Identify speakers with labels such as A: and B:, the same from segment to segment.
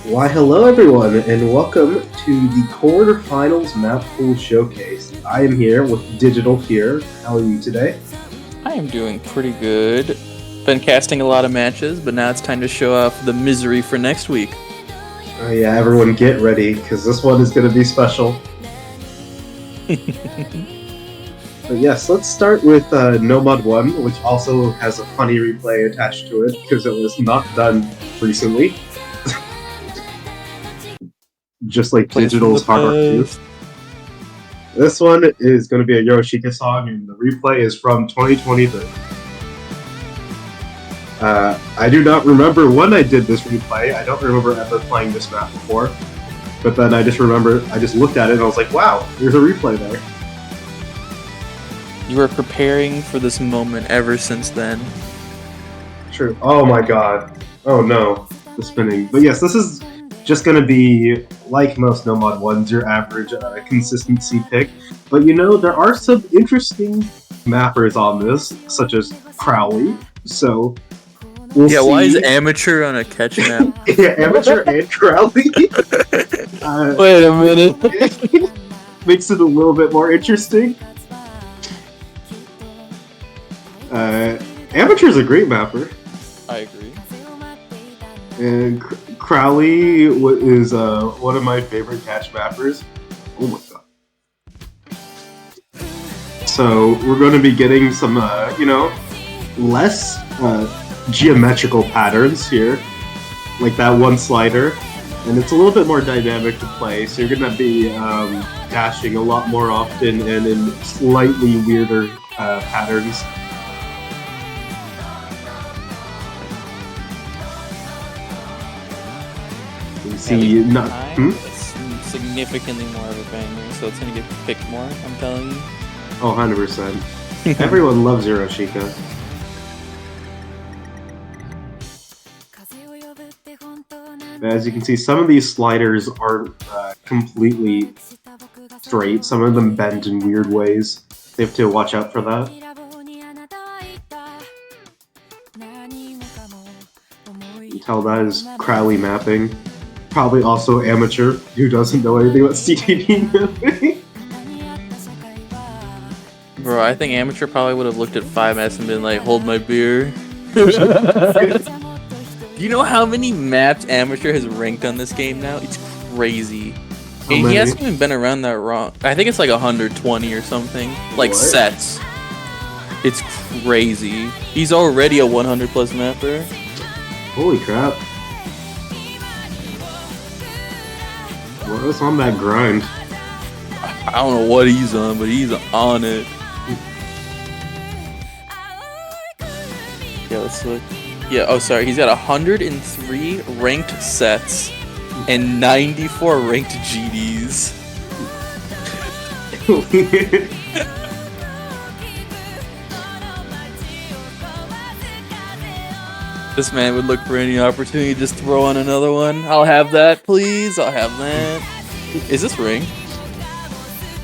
A: Why, hello everyone, and welcome to the Quarterfinals Mappool Showcase. I am here with Digital here. How are you today?
B: I am doing pretty good. Been casting a lot of matches, but now it's time to show off the misery for next week.
A: Oh yeah, everyone get ready, because this one is going to be special. But yes, let's start with Nomad 1, which also has a funny replay attached to it, because it was not done recently. Just like Digital's Hard Rock 2. This one is going to be a Yoshika song, and the replay is from 2023. I do not remember when I did this replay. I don't remember ever playing this map before. But then I just looked at it and I was like, wow, there's a replay there.
B: You were preparing for this moment ever since then.
A: True. Oh my god. Oh no. The spinning. But yes, this is just going to be, like most Nomad 1s, your average consistency pick. But you know, there are some interesting mappers on this, such as Crowley. So we'll see.
B: Why is Amateur on a catch map?
A: Yeah, Amateur and Crowley.
B: Wait a minute.
A: Makes it a little bit more interesting. Amateur's a great mapper.
B: I agree.
A: And Crowley is one of my favorite catch mappers. Oh my god. So we're going to be getting some, less geometrical patterns here. Like that one slider. And it's a little bit more dynamic to play, so you're going to be dashing a lot more often and in slightly weirder patterns. You see,
B: It's significantly more of a banger, so it's going to get picked more, I'm telling you.
A: Oh, 100%. Everyone loves Hiroshika. As you can see, some of these sliders aren't completely straight. Some of them bend in weird ways. They have to watch out for that. You can tell that is Crowley mapping. Probably also Amateur, who doesn't know anything about CTD mapping.
B: Bro, I think Amateur probably would have looked at 5S and been like, hold my beer. Do you know how many maps Amateur has ranked on this game now? It's crazy. And he hasn't even been around that long. I think it's like 120 or something. Like, what? Sets. It's crazy. He's already a 100 plus mapper.
A: Holy crap. What's on that grind?
B: I don't know what he's on, but he's on it. Yeah, let's look. Yeah, oh sorry, he's got 103 ranked sets and 94 ranked GDs. This man would look for any opportunity to just throw on another one. I'll have that, please. I'll have that. Is this ranked?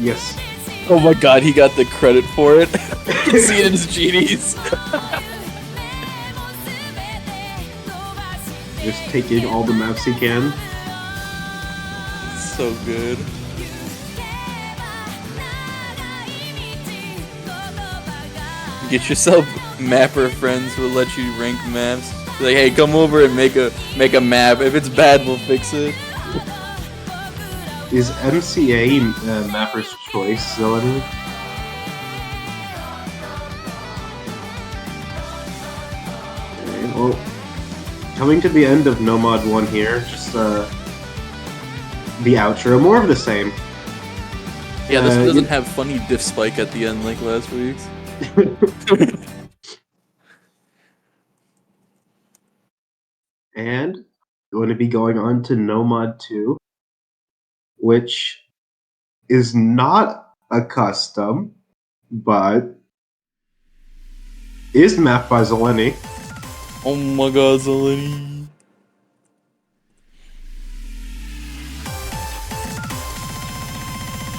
A: Yes.
B: Oh my god, he got the credit for it. You can see it in his GDs.
A: Just taking all the maps he can.
B: So good. Get yourself mapper friends who will let you rank maps. Be like, hey, come over and make a map. If it's bad, we'll fix it.
A: Is MCA Mapper's Choice still in? Okay, well, coming to the end of Nomad 1 here, just the outro, more of the same.
B: Yeah, this one doesn't have funny diff spike at the end like last week's.
A: And going to be going on to Nomad 2, which is not a custom, but is mapped by Zeleny.
B: Oh my god, Zeleny.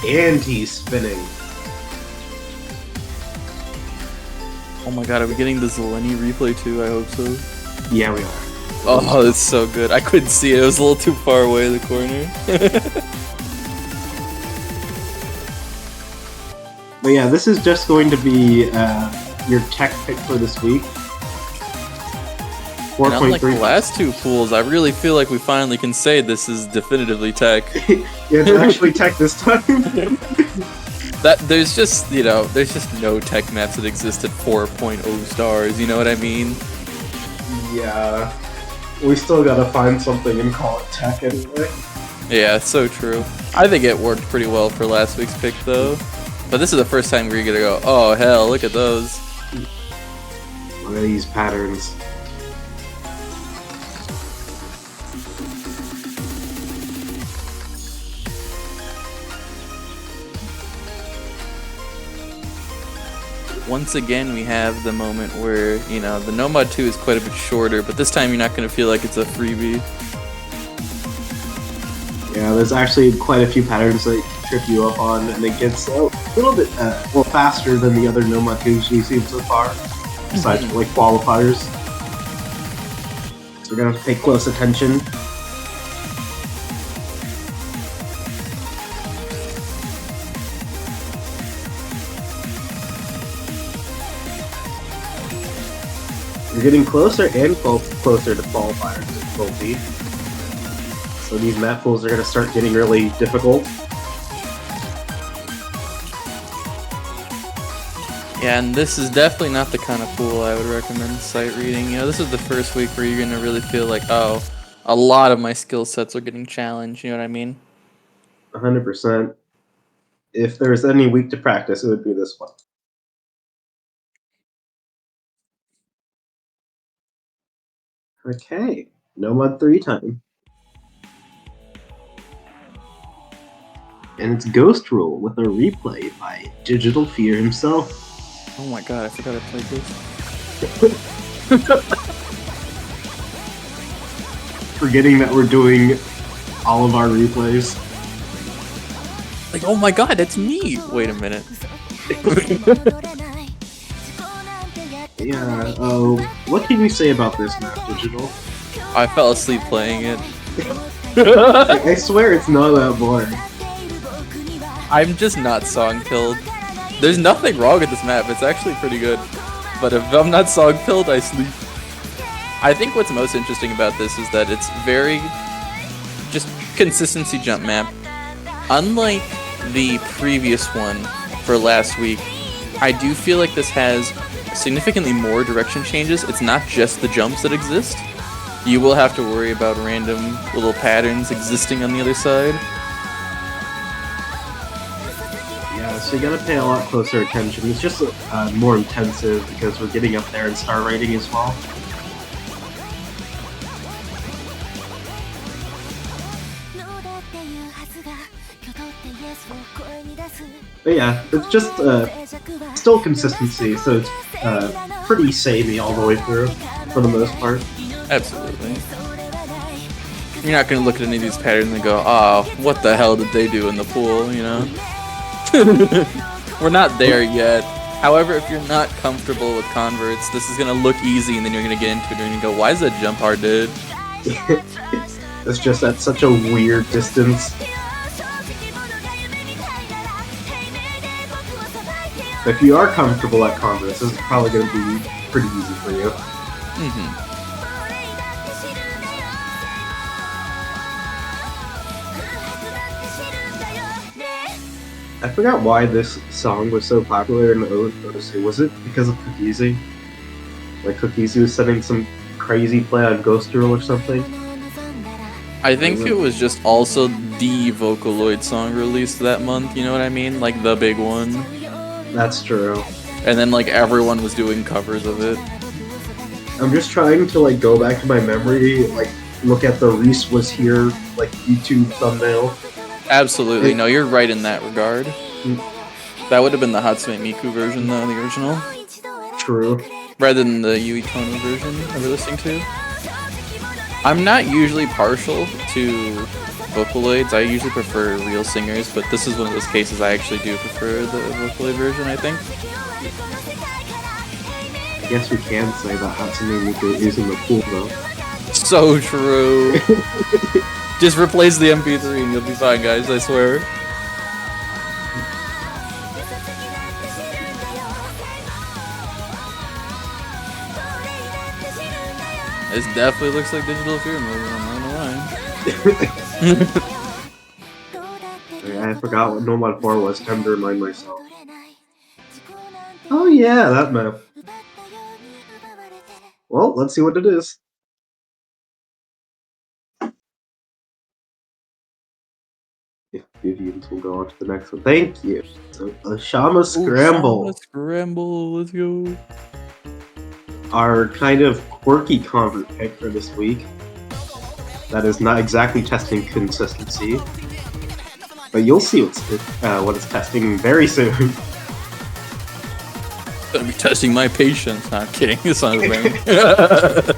A: And he's spinning.
B: Oh my god, are we getting the Zeleny replay too? I hope so.
A: Yeah, we are.
B: Oh, that's so good. I couldn't see it. It was a little too far away in the corner.
A: But yeah, this is just going to be your tech pick for this week.
B: And unlike the last two pools, I really feel like we finally can say this is definitively tech.
A: Yeah, it's actually tech this time.
B: There's just no tech maps that exist at 4.0 stars, you know what I mean?
A: Yeah. We still gotta find something and call it tech anyway.
B: Yeah, it's so true. I think it worked pretty well for last week's pick though. But this is the first time we're gonna go, oh hell, look at those.
A: Look at these patterns.
B: Once again, we have the moment where, you know, the Nomad 2 is quite a bit shorter, but this time you're not going to feel like it's a freebie.
A: Yeah, there's actually quite a few patterns that trip you up on, and it gets a little bit faster than the other Nomad 2s we've seen so far, besides like qualifiers. So we're going to pay close attention. We're getting closer and closer to qualifier difficulty. So these map pools are going to start getting really difficult.
B: Yeah, and this is definitely not the kind of pool I would recommend sight reading. You know, this is the first week where you're going to really feel like, oh, a lot of my skill sets are getting challenged, you know what I mean?
A: 100%. If there's any week to practice, it would be this one. Okay, Nomad 3 time. And it's Ghost Rule with a replay by Digital Fear himself.
B: Oh my god, I forgot I played this.
A: Forgetting that we're doing all of our replays.
B: Like, oh my god, that's me! Wait a minute.
A: Yeah, what can you say about this map, Digital?
B: I fell asleep playing it.
A: I swear it's not that boring.
B: I'm just not song pilled. There's nothing wrong with this map, it's actually pretty good. But if I'm not song pilled, I sleep. I think what's most interesting about this is that it's very just consistency jump map. Unlike the previous one for last week, I do feel like this has significantly more direction changes. It's not just the jumps that exist. You will have to worry about random little patterns existing on the other side.
A: Yeah, so you gotta pay a lot closer attention. It's just more intensive because we're getting up there in star rating as well. But yeah, it's just still consistency, so it's pretty samey all the way through, for the most part.
B: Absolutely. You're not gonna look at any of these patterns and go, oh, what the hell did they do in the pool, you know? We're not there yet. However, if you're not comfortable with converts, this is gonna look easy, and then you're gonna get into it and you're gonna go, why is that jump hard, dude?
A: It's just at such a weird distance. If you are comfortable at converts, this is probably going to be pretty easy for you. I forgot why this song was so popular in the OC. Was it because of Cookiezi? Like Cookiezi was setting some crazy play on Ghost Rule or something?
B: I think it was just also the Vocaloid song released that month, you know what I mean? Like the big one.
A: That's true.
B: And then like everyone was doing covers of it.
A: I'm just trying to like go back to my memory, like look at the Reese Was Here like YouTube thumbnail.
B: Absolutely, no, you're right in that regard. That would have been the Hatsune Miku version though, the original.
A: True.
B: Rather than the Yui Tono version I was listening to. I'm not usually partial to Vocaloids. I usually prefer real singers, but this is one of those cases I actually do prefer the Vocaloid version, I think.
A: I guess we can say that Hatsune Miku is in the pool, though.
B: So true. Just replace the MP3 and you'll be fine, guys, I swear. This definitely looks like Digital Fear movie, I'm not gonna lie.
A: I forgot what Nomad 4 was. Time to remind myself. Oh yeah, that map. Well, let's see what it is. If Vivians will go on to the next one. Thank you. So, Shama Scramble.
B: Shama Scramble, let's go.
A: Our kind of quirky convert pick for this week. That is not exactly testing consistency. But you'll see what it's testing very soon.
B: Gonna be testing my patience. Not kidding. It's not a thing.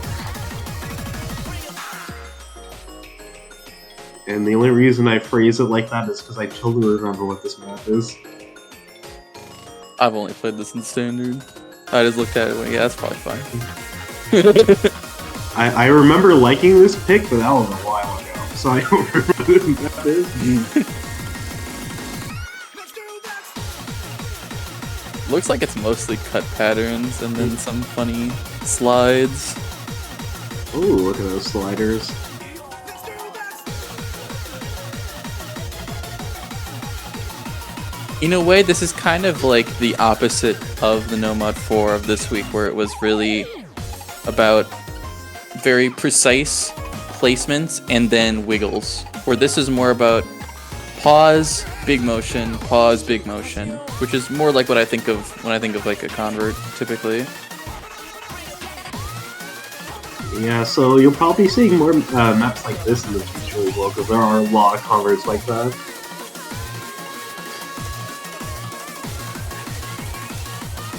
A: And the only reason I phrase it like that is because I totally remember what this map is.
B: I've only played this in standard. I just looked at it and went, yeah, that's probably fine.
A: I remember liking this pick, but that was a while ago, so I don't remember what that is.
B: Looks like it's mostly cut patterns and then some funny slides.
A: Ooh, look at those sliders.
B: In a way, this is kind of like the opposite of the Nomad 4 of this week, where it was really about very precise placements and then wiggles. Where this is more about pause, big motion, pause, big motion, which is more like what I think of when I think of like a convert, typically.
A: Yeah, so you'll probably be seeing more maps like this in the future as well, because there are a lot of converts like that.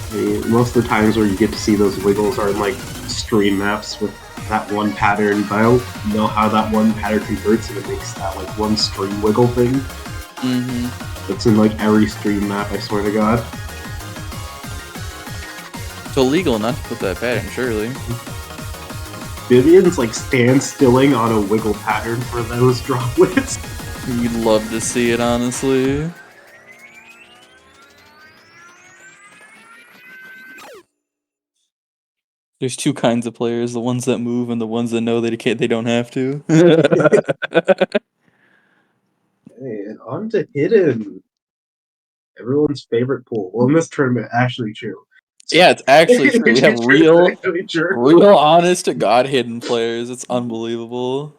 A: I mean, most of the times where you get to see those wiggles are in like stream maps with that one pattern, but I don't know how that one pattern converts and it makes that like one stream wiggle thing. That's in like every stream map, I swear to god.
B: It's illegal not to put that pattern, surely.
A: Vivian's like stand-stilling on a wiggle pattern for those droplets.
B: You'd love to see it, honestly. There's two kinds of players: the ones that move and the ones that know they don't have to.
A: Hey, and on to Hidden. Everyone's favorite pool. Well, in this tournament, actually true.
B: Yeah, it's actually true. We have real, honest to God Hidden players. It's unbelievable.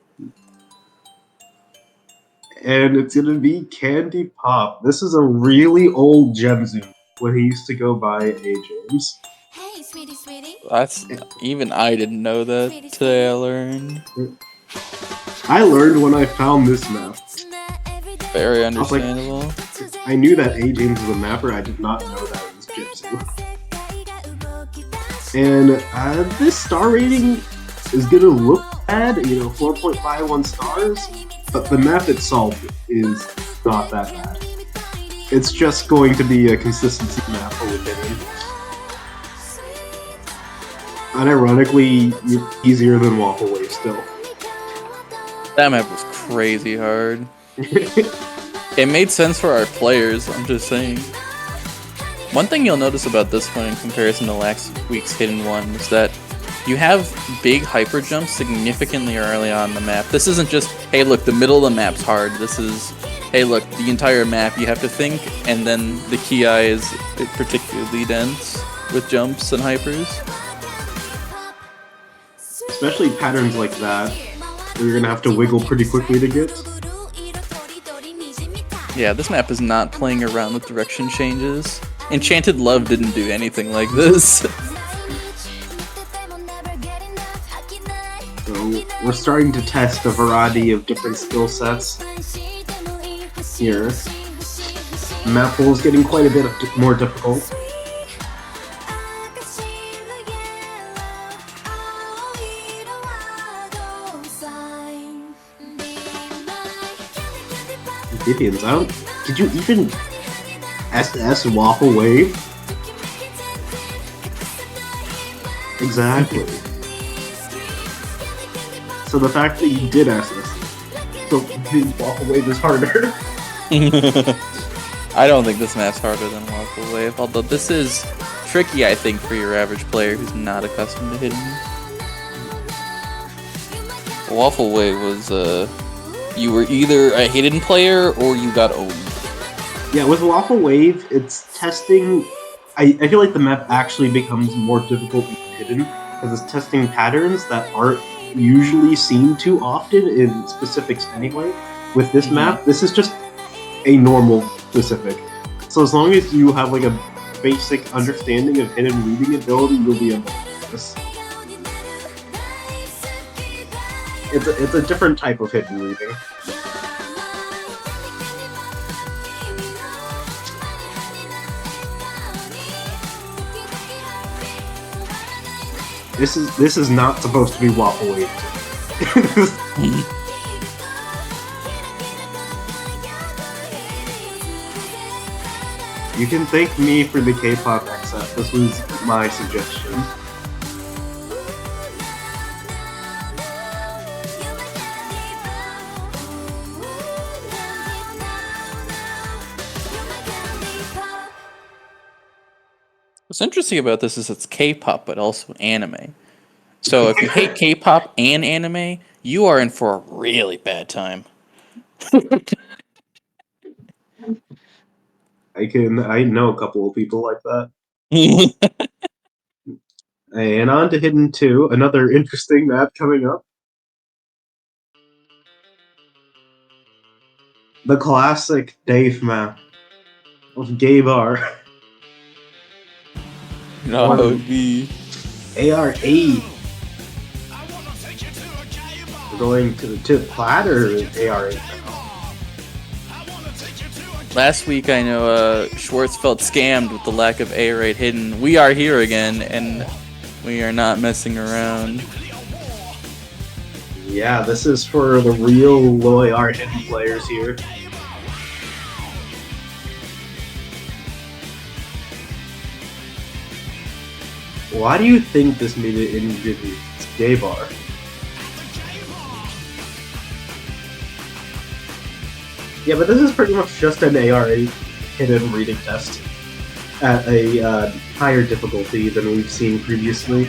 A: And it's gonna be Candy Pop. This is a really old gem zoom when he used to go by A James.
C: Hey, sweetie, sweetie.
B: That's even I didn't know that today. I learned.
A: I learned when I found this map.
B: Very understandable.
A: I knew that A James was a mapper. I did not know that it was Gypsy. And this star rating is gonna look bad, 4.51 stars, but the map itself is not that bad. It's just going to be a consistency map for Hidden. Unironically, easier than Waffle Wave still.
B: That map was crazy hard. It made sense for our players, I'm just saying. One thing you'll notice about this one in comparison to last week's Hidden one is that you have big hyper jumps significantly early on the map. This isn't just, hey look, the middle of the map's hard. This is, hey look, the entire map you have to think, and then the Ki is particularly dense with jumps and hypers.
A: Especially patterns like that, where you're gonna have to wiggle pretty quickly to get.
B: Yeah, this map is not playing around with direction changes. Enchanted Love didn't do anything like this.
A: So we're starting to test a variety of different skill sets here. Mappool is getting quite a bit more difficult. Vivians, did you even SS Waffle Wave? So the fact that you did ask this, so the Waffle Wave is harder.
B: I don't think this map's harder than Waffle Wave, although this is tricky, I think, for your average player who's not accustomed to hitting. Waffle Wave was, you were either a hidden player or you got owned.
A: Yeah, with Waffle Wave, it's testing. I feel like the map actually becomes more difficult to hidden because it's testing patterns that aren't usually seen too often in specifics anyway. With this map, this is just a normal specific. So as long as you have like a basic understanding of hidden reading ability, you'll be able to do this. It's a different type of hidden reading. This is not supposed to be Waffle Wave. You can thank me for the K-pop XF. This was my suggestion.
B: What's interesting about this is it's K-pop, but also anime. So if you hate K-pop and anime, you are in for a really bad time.
A: I know a couple of people like that. And on to Hidden 2, another interesting map coming up. The classic Dave map of Gay Bar.
B: No, it would be
A: AR8. We're going to Platter AR8 now.
B: Last week, I know Schwartz felt scammed with the lack of A-rate hidden. We are here again, and we are not messing around.
A: Yeah, this is for the real low AR hidden players here. Why do you think this made it in Vivian's Gay Bar? Yeah, but this is pretty much just an AR8 hidden reading test at a higher difficulty than we've seen previously.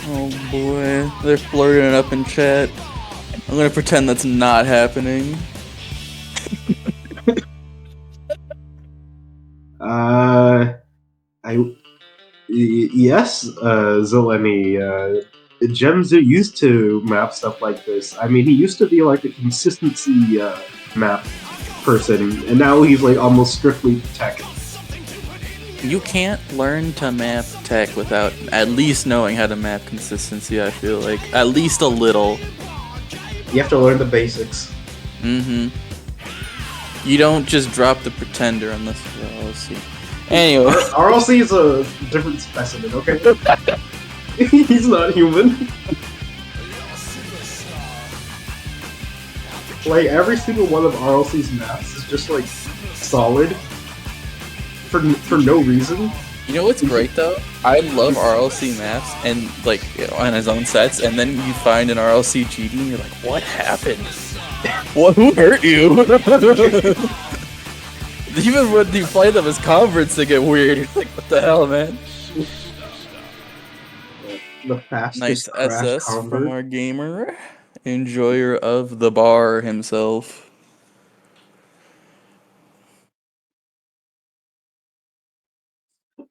B: Oh boy, they're flirting it up in chat. I'm gonna pretend that's not happening.
A: Yes, Zeleny, Gemzu used to map stuff like this. I mean, he used to be like a consistency map person, and now he's like almost strictly tech.
B: You can't learn to map tech without at least knowing how to map consistency, I feel like. At least a little.
A: You have to learn the basics.
B: Mm-hmm. You don't just drop the pretender unless you're RLC. Anyway.
A: RLC is a different specimen, okay? He's not human. Like, every single one of RLC's maps is just, like, solid. For no reason.
B: You know what's great, though? I love RLC maps, and, like, on his own sets, and then you find an RLC GD, and you're like, what happened? Who hurt you? Even when you play them as converts, they get weird. You're like, what the hell, man?
A: The fastest
B: nice SS
A: convert
B: from our gamer. Enjoyer of the bar himself.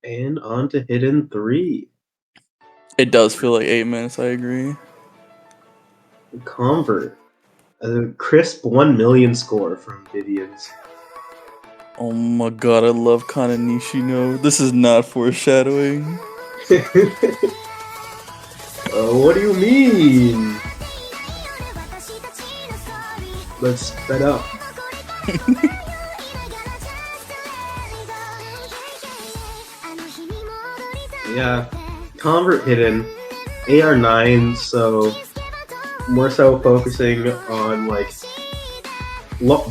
A: And on to Hidden 3.
B: It does feel like 8 minutes, I agree.
A: Convert. A crisp 1 million score from Vivian's.
B: Oh my god, I love Kana Nishino. This is not foreshadowing.
A: What do you mean? Let's sped up. Yeah, Convert hidden. AR9, so more so focusing on like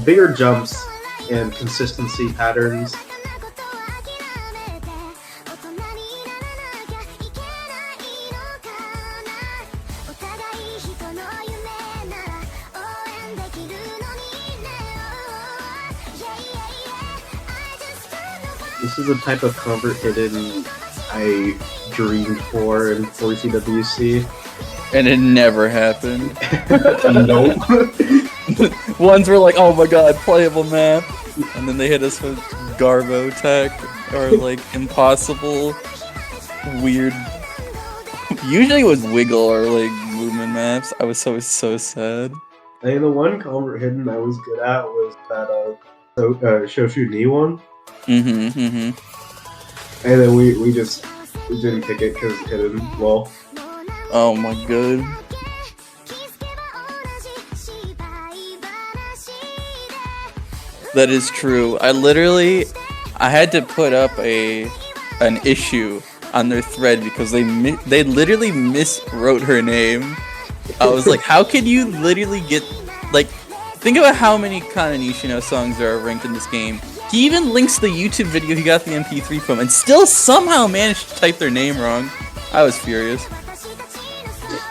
A: bigger jumps and consistency patterns. This is the type of convert hidden I dreamed for in 4CWC.
B: And it never happened.
A: Nope.
B: Ones were like, oh my god, playable map. And then they hit us with Garbo Tech or like impossible, weird. Usually it was Wiggle or like movement maps. I was so sad.
A: I mean, the one convert hidden I was good at was that Shoshu Ni one. And then we didn't pick it because it's hidden. Well.
B: Oh my god. That is true. I had to put up an issue on their thread because they literally miswrote her name. I was like, how can you literally get, like, think about how many Kana Nishino songs there are ranked in this game. He even links the YouTube video he got the MP3 from and still somehow managed to type their name wrong. I was furious.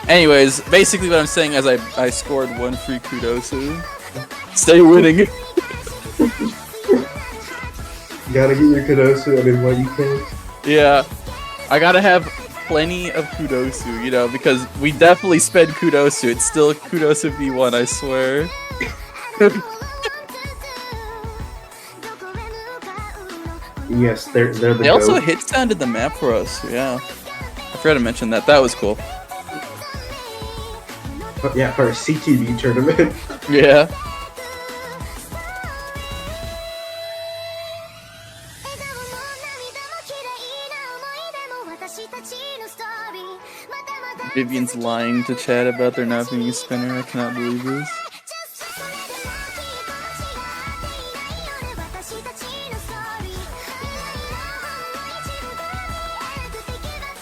B: Anyways, basically what I'm saying is I scored 1 free Kudosu. Stay winning.
A: You gotta get your Kudosu and what you can.
B: Yeah. I gotta have plenty of Kudosu, you know, because we definitely spend Kudosu. It's still Kudosu V1, I swear.
A: Yes, they're the
B: They also hit sounded the map for us, yeah. I forgot to mention that. That was cool.
A: But yeah, for a CTV tournament.
B: Yeah. Vivian's lying to chat about there not being a spinner. I cannot believe this.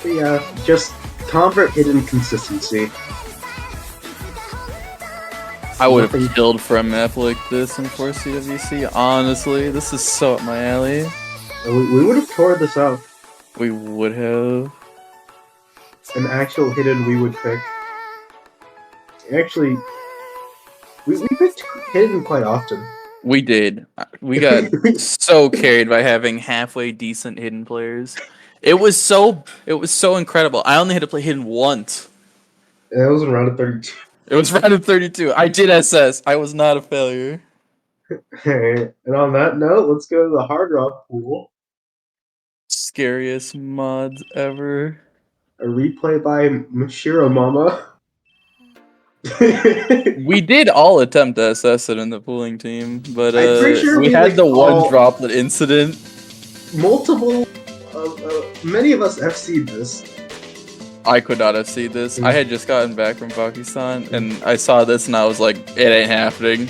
A: But yeah, just convert hidden consistency.
B: I would have killed for a map like this in 4CWC. Honestly, this is so up my alley.
A: We would have tore this up.
B: We would have.
A: An actual hidden we would pick. Actually, we picked hidden quite often.
B: We did. We got so carried by having halfway decent hidden players. It was so incredible. I only had to play hidden once.
A: It was in round of 32.
B: It was round of 32. I did SS. I was not a failure.
A: And on that note, let's go to the Hard Rock pool.
B: Scariest mods ever.
A: A replay by Mashiro Mama.
B: We did all attempt to SS it in the pooling team, but
A: I'm pretty sure
B: we had the one droplet incident.
A: Multiple, many of us FC'd this.
B: I could not have seen this. I had just gotten back from Pakistan, and I saw this, and I was like, it ain't happening.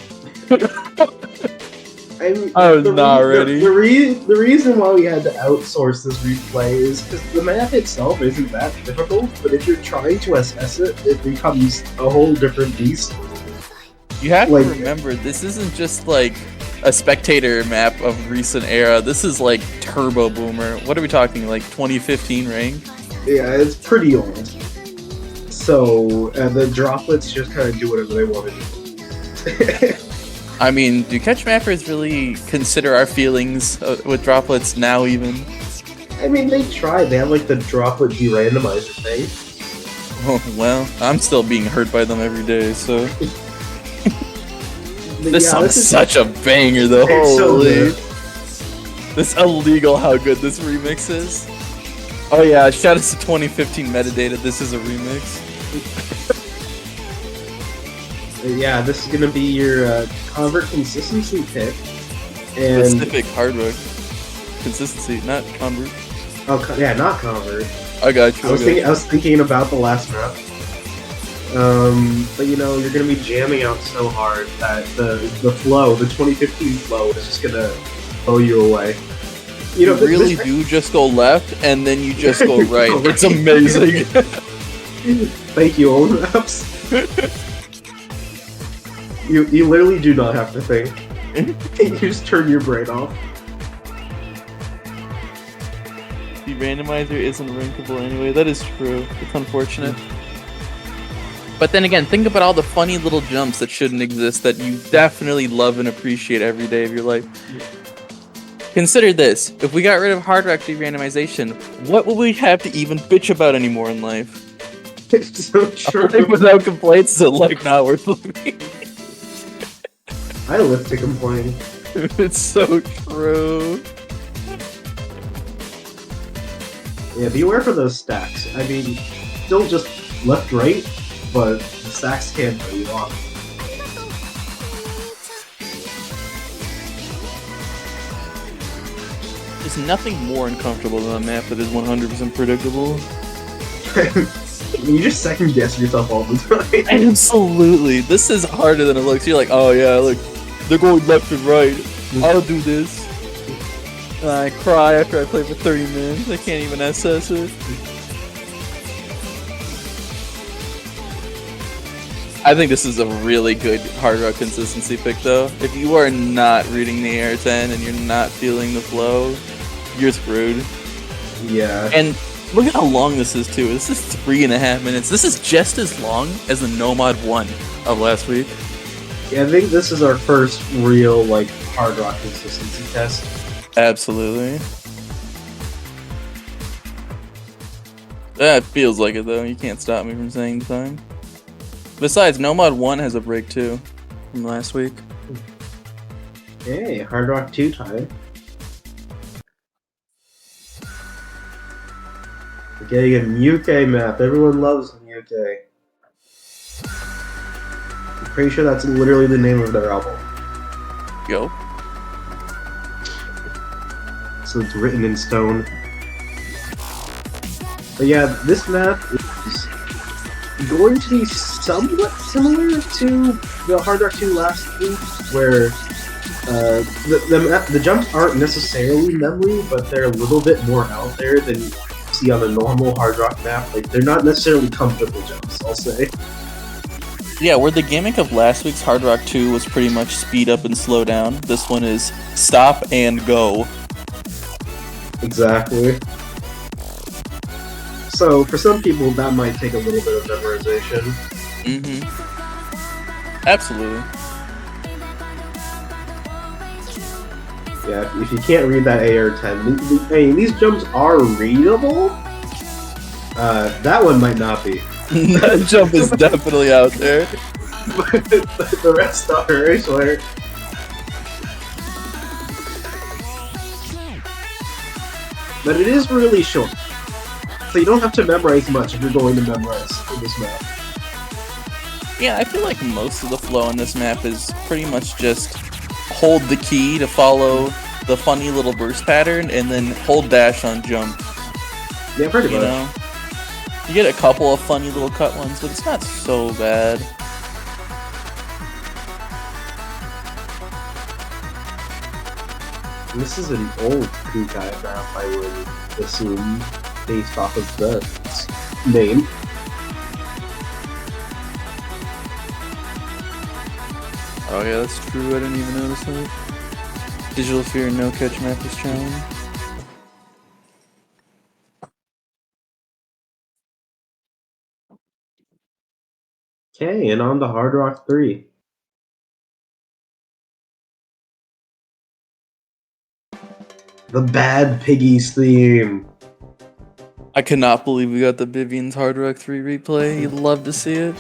B: I was not ready.
A: The reason why we had to outsource this replay is because the map itself isn't that difficult, but if you're trying to assess it, it becomes a whole different beast.
B: You have to remember, this isn't just like a spectator map of recent era. This is like Turbo Boomer. What are we talking, like 2015 rank?
A: Yeah, it's pretty old. So the droplets just kind of do whatever they want to do.
B: I mean, do catch mappers really consider our feelings with droplets now even?
A: I mean, they try. They have like the droplet de-randomizer thing.
B: Oh, well, I'm still being hurt by them every day, so... This song's such a banger though, holy. This illegal how good this remix is. Oh yeah, shout out to 2015 metadata, this is a remix.
A: Yeah, this is gonna be your convert consistency pick. And
B: specific hard work. Consistency, not convert.
A: Oh yeah, not convert.
B: I got you.
A: I was thinking about the last map. But you know, you're gonna be jamming out so hard that the flow, the 2015 flow, is just gonna blow you away.
B: You know, really do just go left and then you just go right. It's amazing.
A: Thank you, old maps. You literally do not have to think. You just turn your brain off.
B: The randomizer isn't rankable anyway. That is true. It's unfortunate. But then again, think about all the funny little jumps that shouldn't exist that you definitely love and appreciate every day of your life. Consider this: if we got rid of Hard Rock 3 randomization, what would we have to even bitch about anymore in life?
A: It's so
B: A
A: true.
B: life without complaints is a life not worth living.
A: I live to complain.
B: It's so true.
A: Yeah, beware for those stacks. I mean, still just left, right, but the stacks can throw you off.
B: There's nothing more uncomfortable than a map that is 100% predictable.
A: You just second guess yourself all the time.
B: Absolutely. This is harder than it looks. You're like, oh yeah, look, they're going left and right. I'll do this. And I cry after I play for 30 minutes. I can't even assess it. I think this is a really good Hard Rock consistency pick, though. If you are not reading the AR-10 and you're not feeling the flow, you're screwed.
A: Yeah.
B: And look at how long this is, too. This is 3.5 minutes. This is just as long as the Nomad 1 of last week.
A: Yeah, I think this is our first real, like, Hard Rock consistency test.
B: Absolutely. That feels like it, though. You can't stop me from saying the time. Besides, Nomad 1 has a break, too, from last week.
A: Hey, Hard Rock 2 time. We're getting a Muke map. Everyone loves Muke. I'm pretty sure that's literally the name of their album.
B: Yo.
A: So it's written in stone. But yeah, this map is going to be somewhat similar to the Hard Rock 2 last week, where the jumps aren't necessarily memory, but they're a little bit more out there than you see on a normal Hard Rock map. Like, they're not necessarily comfortable jumps, I'll say.
B: Yeah, where the gimmick of last week's Hard Rock 2 was pretty much speed up and slow down, this one is stop and go.
A: Exactly. So, for some people, that might take a little bit of memorization.
B: Mm-hmm. Absolutely.
A: Yeah, if you can't read that AR-10, I mean, these jumps are readable. That one might not be.
B: That jump is definitely out there.
A: But the rest are, I swear. But it is really short. So you don't have to memorize much if you're going to memorize in this map.
B: Yeah, I feel like most of the flow on this map is pretty much just hold the key to follow the funny little burst pattern and then hold dash on jump.
A: Yeah, pretty much.
B: You know? You get a couple of funny little cut ones, but it's not so bad.
A: This is an old Kukai map, I would assume, based off of the name.
B: Oh yeah, that's true, I didn't even notice that. Digital Fear no catch map is challenge.
A: Okay, and on to Hard Rock 3. The Bad Piggies theme.
B: I cannot believe we got the Vivian's Hard Rock 3 replay. You'd love to see it.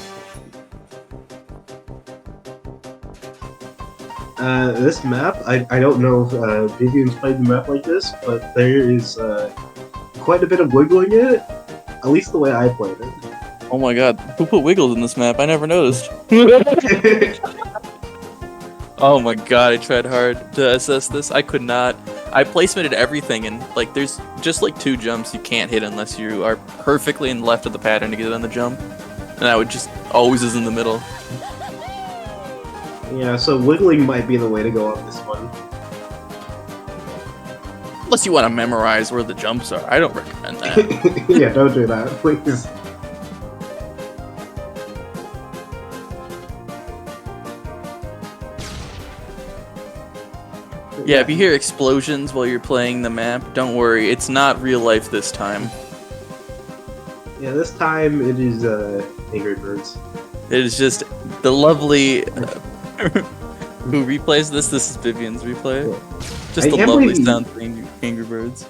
A: This map, I don't know if Vivian's played the map like this, but there is quite a bit of wiggling in it. At least the way I played it.
B: Oh my god, who put wiggles in this map? I never noticed. Oh my god, I tried hard to assess this. I could not. I placemented everything, and like there's just like 2 jumps you can't hit unless you are perfectly in left of the pattern to get it on the jump. And I would just always is in the middle.
A: Yeah, so wiggling might be the way to go on this one.
B: Unless you want to memorize where the jumps are. I don't recommend that.
A: Yeah, don't do that, please.
B: Yeah, if you hear explosions while you're playing the map, don't worry, it's not real life this time.
A: Yeah, this time it is Angry Birds.
B: It is just the lovely... who replays this? This is Vivian's replay.
A: Yeah.
B: Just the lovely sound of Angry Birds.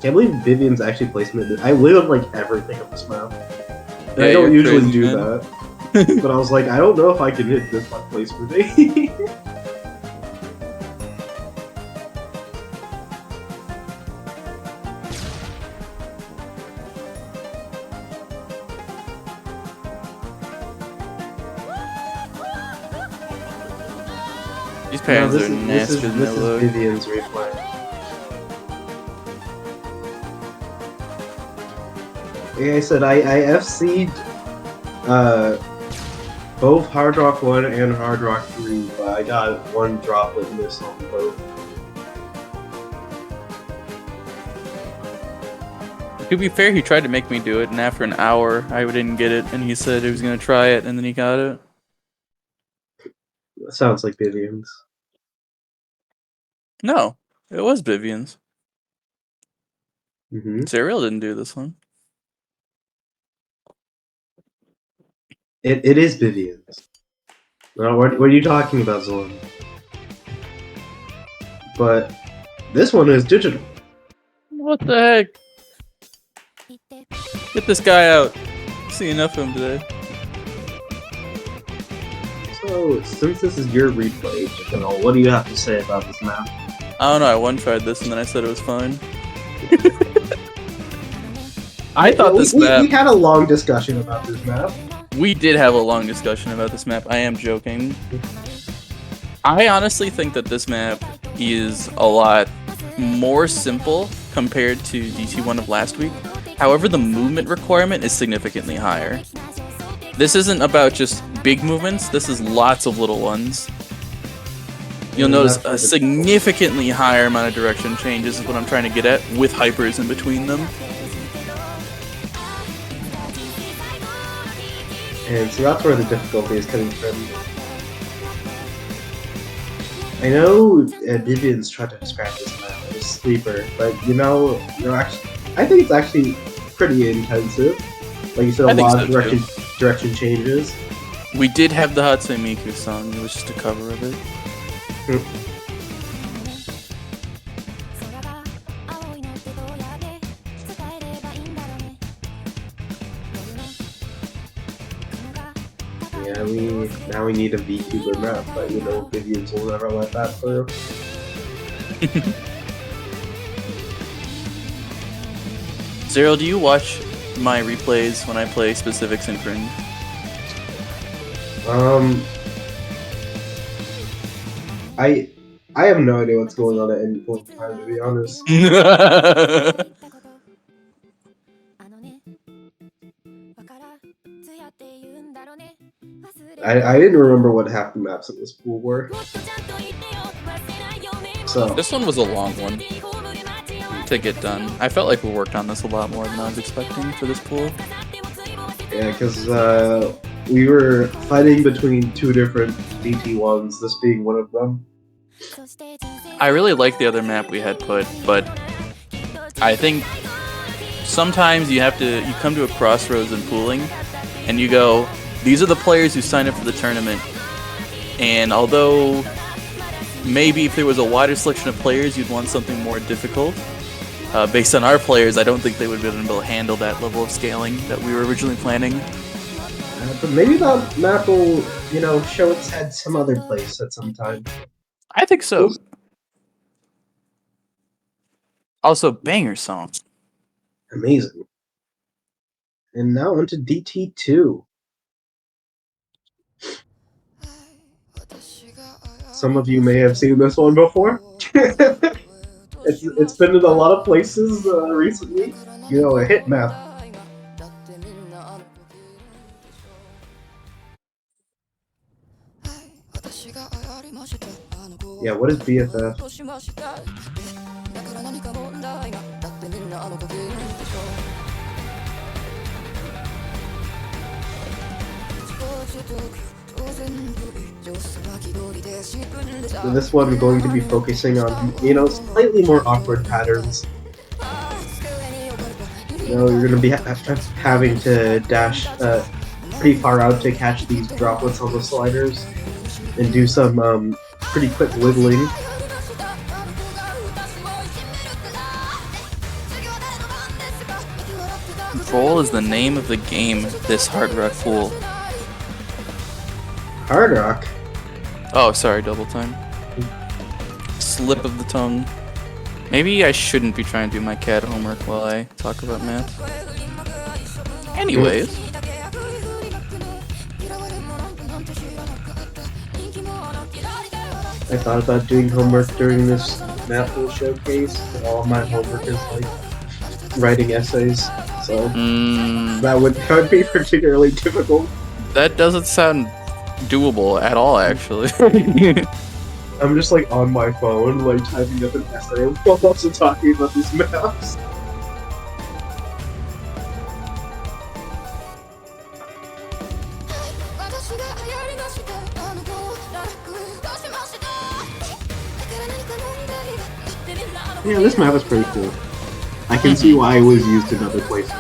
A: Can't believe Vivian's actually placement. I live on like everything on this map. And
B: Yeah,
A: I don't usually
B: crazy,
A: do
B: man.
A: that. But I was like, I don't know if I can hit this much placement.
B: These parents are nasty
A: this
B: as they look.
A: is Vivian's replay. Like I said, I FC'd both Hard Rock 1 and Hard Rock 3, but I got one droplet miss on both.
B: To be fair, he tried to make me do it, and after an hour, I didn't get it, and he said he was gonna try it, and then he got it.
A: That sounds like Vivian's.
B: No, it was Vivian's.
A: Mm-hmm.
B: Serial didn't do this one.
A: It is Vivian's. No, what are you talking about, Zorn? But this one is digital.
B: What the heck? Get this guy out. See enough of him today.
A: So, since this is your replay, Jackal, what do you have to say about this map?
B: I don't know, I one-tried this and then I said it was fine. I thought this map...
A: We had a long discussion about this map.
B: We did have a long discussion about this map. I am joking. I honestly think that this map is a lot more simple compared to DT1 of last week. However, the movement requirement is significantly higher. This isn't about just big movements, this is lots of little ones. You'll notice a significantly higher amount of direction changes is what I'm trying to get at, with hypers in between them.
A: And so that's where the difficulty is coming from. I know Vivian's tried to describe this map as a sleeper, but actually, I think it's actually pretty intensive. Like you said, a lot of direction changes.
B: We did have the Hatsune Miku song, it was just a cover of it.
A: Yeah, now we need a VTuber map, but Vivian's will never let that through.
B: Zero, do you watch my replays when I play specifics in Cringe?
A: I have no idea what's going on at any point in time, to be honest. I didn't remember what half the maps in this pool were. So
B: this one was a long one to get done. I felt like we worked on this a lot more than I was expecting for this pool.
A: Yeah, because we were fighting between two different DT1s, this being one of them.
B: I really like the other map we had put, but I think sometimes you come to a crossroads in pooling, and you go, these are the players who signed up for the tournament, and although maybe if there was a wider selection of players you'd want something more difficult, based on our players, I don't think they would be able to handle that level of scaling that we were originally planning.
A: But maybe that map will, show its head some other place at some time.
B: I think so. Also, banger song.
A: Amazing. And now onto DT2. Some of you may have seen this one before. It's been in a lot of places recently. A hit map. Yeah, what is BFF? So this one we're going to be focusing on, slightly more awkward patterns. You're going to be having to dash pretty far out to catch these droplets on the sliders and do some pretty quick wiggling.
B: Control is the name of the game, this Hard Rock fool.
A: Hard Rock?
B: Oh, sorry, double time. Slip of the tongue. Maybe I shouldn't be trying to do my CAD homework while I talk about math. Anyways.
A: I thought about doing homework during this Mappool showcase, but all of my homework is like writing essays, so that would be particularly difficult.
B: That doesn't sound doable at all, actually.
A: I'm just like on my phone, like typing up an essay while also talking about these maps. Yeah, this map is pretty cool. I can see why it was used in other places.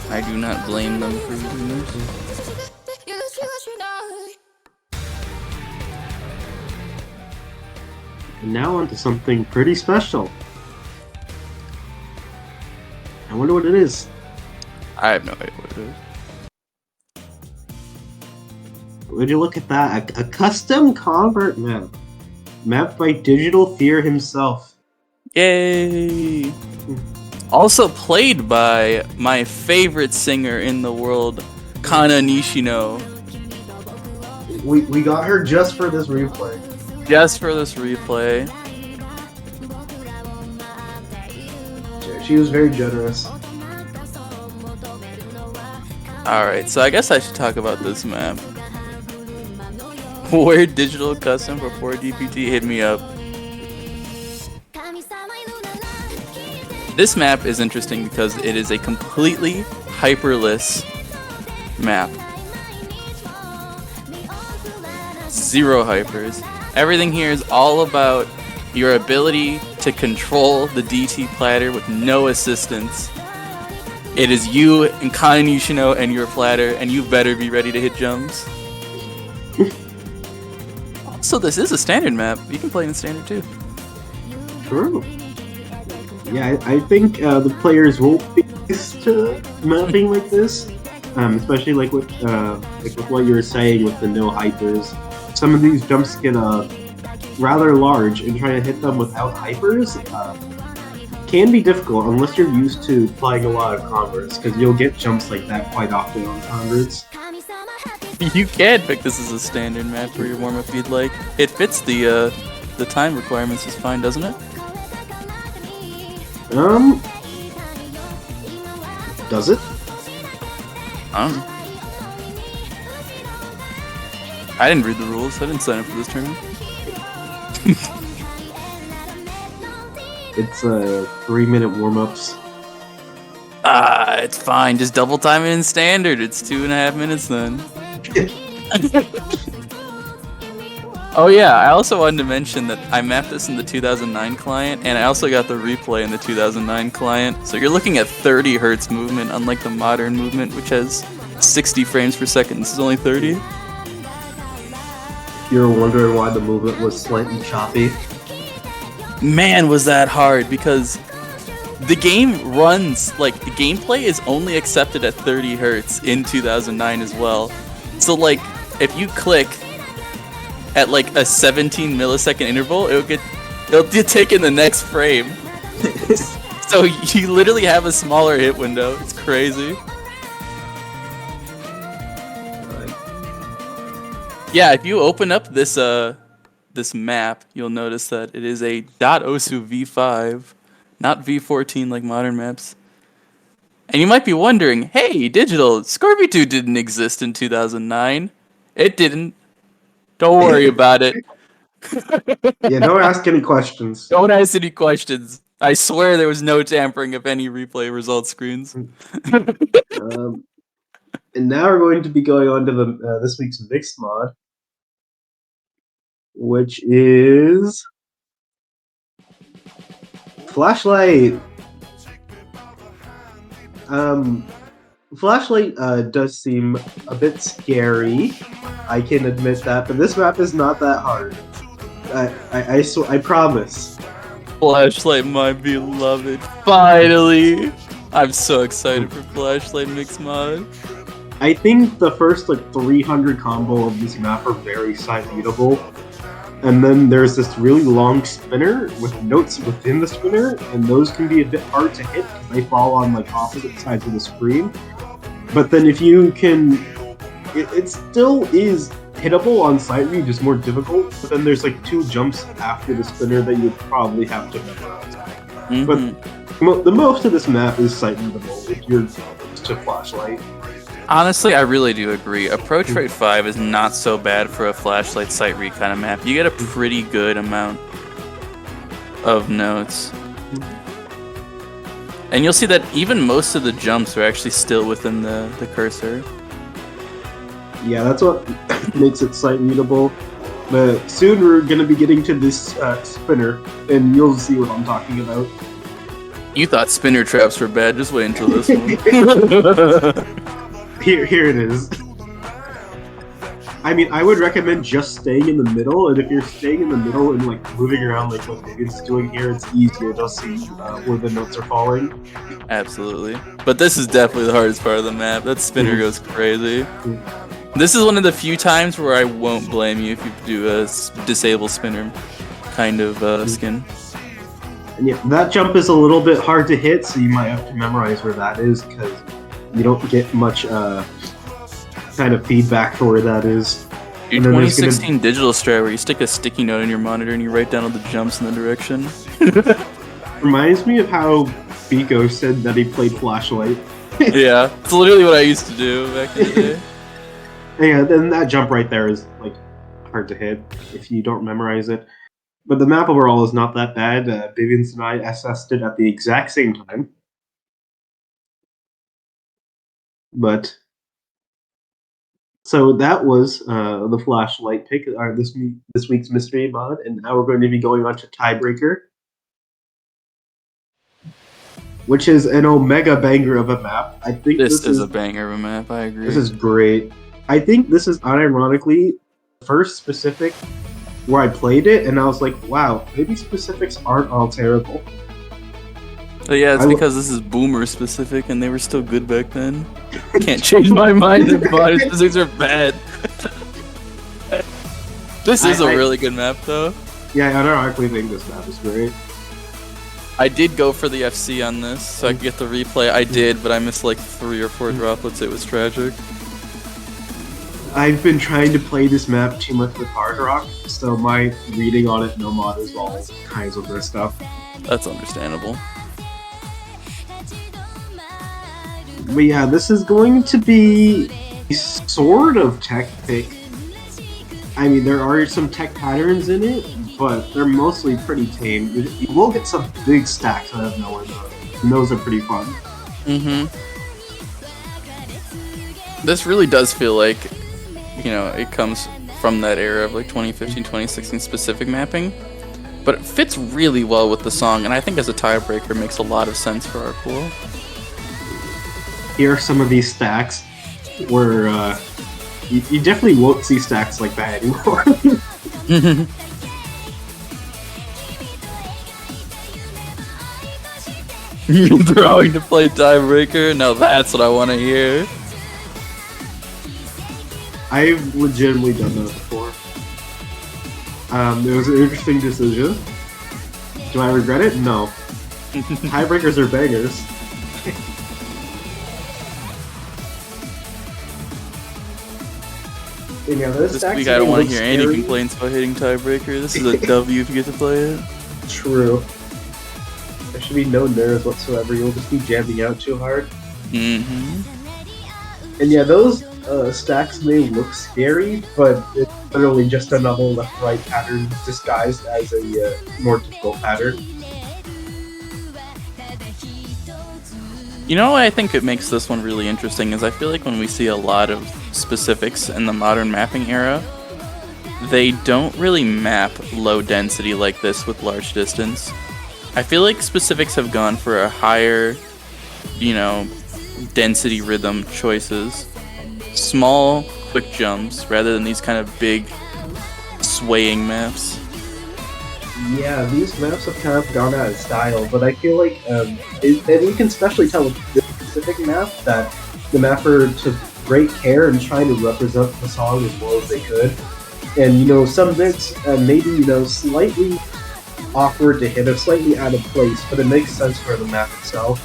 B: I do not blame them for using this.
A: And now onto something pretty special. I wonder what it is.
B: I have no idea what it is.
A: Would you look at that? A custom convert map. Mapped by Digital Fear himself.
B: Yay! Also played by my favorite singer in the world, Kana Nishino.
A: We got her just for this replay.
B: Just for this replay.
A: She was very generous.
B: Alright, so I guess I should talk about this map. Weird digital custom for 4DPT, hit me up. This map is interesting because it is a completely hyperless map. Zero hypers. Everything here is all about your ability to control the DT platter with no assistance. It is you and Kana Nishino and your platter, and you better be ready to hit jumps. Also, this is a standard map. You can play in standard too. True.
A: Yeah, I think the players won't be used to mapping like this, especially like with what you were saying with the no hypers. Some of these jumps get rather large, and trying to hit them without hypers can be difficult unless you're used to playing a lot of converts, because you'll get jumps like that quite often on converts.
B: You can pick this as a standard map for your warm-up if you'd like. It fits the time requirements just fine, doesn't it?
A: Does it?
B: I don't know. I didn't read the rules. I didn't sign up for this tournament.
A: It's 3-minute warm-ups.
B: It's fine. Just double time it in standard. It's 2.5 minutes then. Oh yeah, I also wanted to mention that I mapped this in the 2009 client, and I also got the replay in the 2009 client. So you're looking at 30 hertz movement, unlike the modern movement, which has 60 frames per second. This is only 30.
A: You're wondering why the movement was slightly choppy?
B: Man, was that hard, because the game runs, like, the gameplay is only accepted at 30 hertz in 2009 as well. So, like, if you click at, like, a 17 millisecond interval, it'll get taken the next frame. So you literally have a smaller hit window. It's crazy. Yeah, if you open up this this map, you'll notice that it is a .osu v5, not v14 like modern maps. And you might be wondering, hey, Digital, Scorpy2 didn't exist in 2009. It didn't. Don't worry about it.
A: Yeah, don't ask any questions.
B: Don't ask any questions. I swear there was no tampering of any replay result screens.
A: And now we're going to be going on to the this week's mixed mod, which is Flashlight. Flashlight does seem a bit scary. I can admit that, but this map is not that hard. I promise.
B: Flashlight, my beloved. Finally! I'm so excited for Flashlight Mix Mod.
A: I think the first like 300 combo of this map are very side readable. And then there's this really long spinner with notes within the spinner, and those can be a bit hard to hit because they fall on like opposite sides of the screen. But then if you can, it still is hittable on sight read, just more difficult. But then there's like 2 jumps after the spinner that you'd probably have to memorize. But the most of this map is sight readable if you're used to Flashlight.
B: Honestly, I really do agree. Approach rate 5 is not so bad for a Flashlight sight read kind of map. You get a pretty good amount of notes. And you'll see that even most of the jumps are actually still within the cursor.
A: Yeah, that's what makes it sight readable. But soon we're going to be getting to this spinner, and you'll see what I'm talking about.
B: You thought spinner traps were bad, just wait until this one.
A: Here it is. I mean, I would recommend just staying in the middle, and if you're staying in the middle and like moving around like what Megan's doing here, it's easier to see where the notes are falling.
B: Absolutely. But this is definitely the hardest part of the map. That spinner goes crazy. This is one of the few times where I won't blame you if you do a disable spinner kind of skin.
A: And yeah, that jump is a little bit hard to hit, so you might have to memorize where that is, because you don't get much kind of feedback for where that is.
B: Your 2016 digital strat where you stick a sticky note in your monitor and you write down all the jumps in the direction.
A: Reminds me of how Biko said that he played Flashlight.
B: Yeah, it's literally what I used to do back in the day.
A: Yeah, then that jump right there is like hard to hit if you don't memorize it. But the map overall is not that bad. Vivians and I assessed it at the exact same time. But so that was the Flashlight pick, this week's mystery mod, and now we're going to be going on to Tiebreaker, which is an omega banger of a map. I think
B: this is a banger of a map. I agree.
A: This is great. I think this is unironically the first specific where I played it, and I was like, wow, maybe specifics aren't all terrible.
B: But yeah, it's because this is boomer specific, and they were still good back then. Can't change my mind if body specifics are bad. This is a really good map, though.
A: Yeah, I unironically think this map is great.
B: I did go for the FC on this, so I could get the replay. I did, but I missed like 3 or 4 droplets. It was tragic.
A: I've been trying to play this map too much with Hard Rock, so my reading on it, no mod, is all kinds of this stuff.
B: That's understandable.
A: But yeah, this is going to be a sort of tech pick. I mean, there are some tech patterns in it, but they're mostly pretty tame. You will get some big stacks out of nowhere, though, and those are pretty fun.
B: This really does feel like, you know, it comes from that era of like 2015, 2016 specific mapping, but it fits really well with the song, and I think as a tiebreaker makes a lot of sense for our pool.
A: Here are some of these stacks where you definitely won't see stacks like that anymore.
B: Throwing to play tiebreaker? Now that's what I want to hear.
A: I've legitimately done that before. It was an interesting decision. Do I regret it? No. Tiebreakers are bangers.
B: This week I don't want to hear any complaints about hitting tiebreaker. This is a W if you get to play it.
A: True. There should be no nerves whatsoever. You'll just be jamming out too hard. And yeah, those stacks may look scary, but it's literally just another left-right pattern disguised as a more difficult pattern.
B: You know what I think it makes this one really interesting is I feel like when we see a lot of specifics in the modern mapping era, they don't really map low density like this with large distance. I feel like specifics have gone for a higher, you know, density rhythm choices. Small, quick jumps rather than these kind of big swaying maps.
A: Yeah, these maps have kind of gone out of style, but I feel like, and you can especially tell with this specific map that the mapper took great care in trying to represent the song as well as they could. And, some bits maybe, slightly awkward to hit or slightly out of place, but it makes sense for the map itself.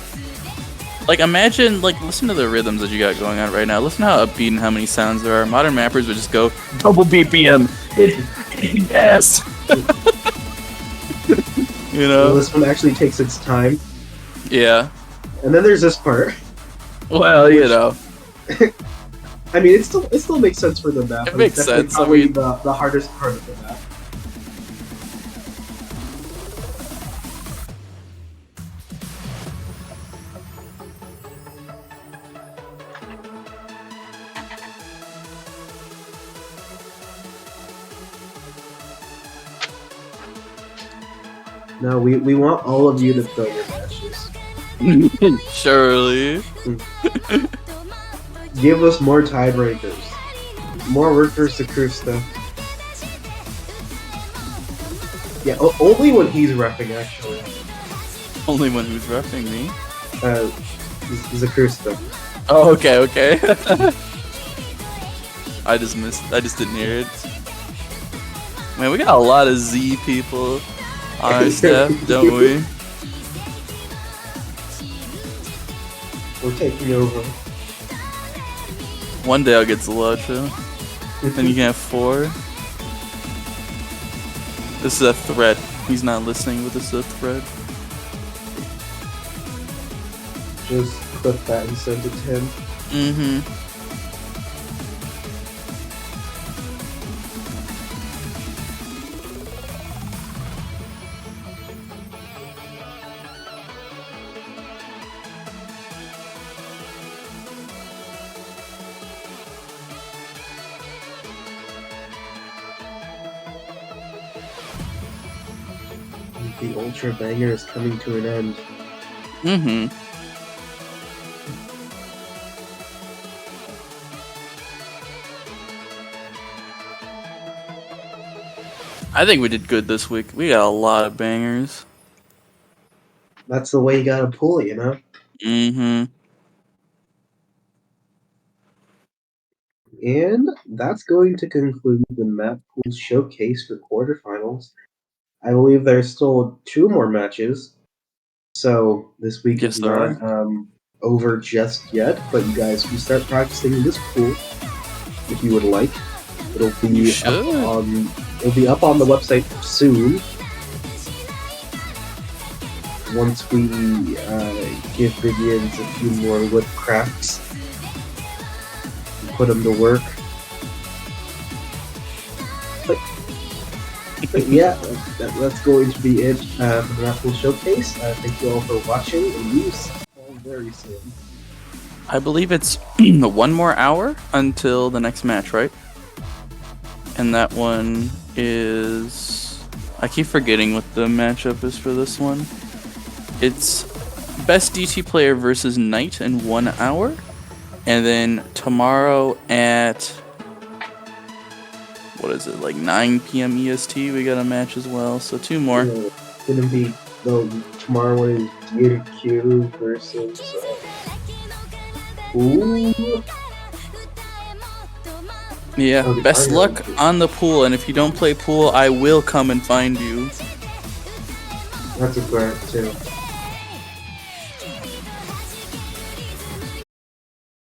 B: Like, imagine, like, listen to the rhythms that you got going on right now. Listen how upbeat and how many sounds there are. Modern mappers would just go, double BPM. Yes.
A: Well, this one actually takes its time.
B: Yeah.
A: And then there's this part.
B: Well,
A: I mean, it still makes sense for the map.
B: It makes sense.
A: Probably the hardest part of the map. No, we want all of you to fill your matches.
B: Surely.
A: Give us more tiebreakers. More workers to crew stuff. Yeah, only when he's repping, actually.
B: Only when who's repping me?
A: Zakrusta.
B: Oh, okay. I just didn't hear it. Man, we got a lot of Z people on our staff, don't we?
A: We're taking over.
B: One day I'll get Zalacha. Then you can have 4. This is a threat. He's not listening, but this is a threat.
A: Just clip that and send it to him.
B: Mm-hmm.
A: The Ultra Banger is coming to an end.
B: Mm-hmm. I think we did good this week. We got a lot of bangers.
A: That's the way you gotta pull it,
B: Mm-hmm.
A: And that's going to conclude the Mappool showcase for quarterfinals. I believe there's still 2 more matches, so this week is not over just yet. But you guys can start practicing this pool if you would like. It'll be up on the website soon. Once we give Vivians a few more lip crafts, put them to work. But yeah, that's going to be it for the Mappool Showcase. Thank you all for watching, and we will see you all very soon.
B: I believe it's 1 more hour until the next match, right? And that one is... I keep forgetting what the matchup is for this one. It's best DT player versus Knight in 1 hour. And then tomorrow at... what is it, like 9 p.m. EST, we got a match as well, so 2 more.
A: It's gonna be, tomorrow one is DQ versus, ooh.
B: Yeah, best luck on the pool, and if you don't play pool, I will come and find you.
A: That's a threat, too.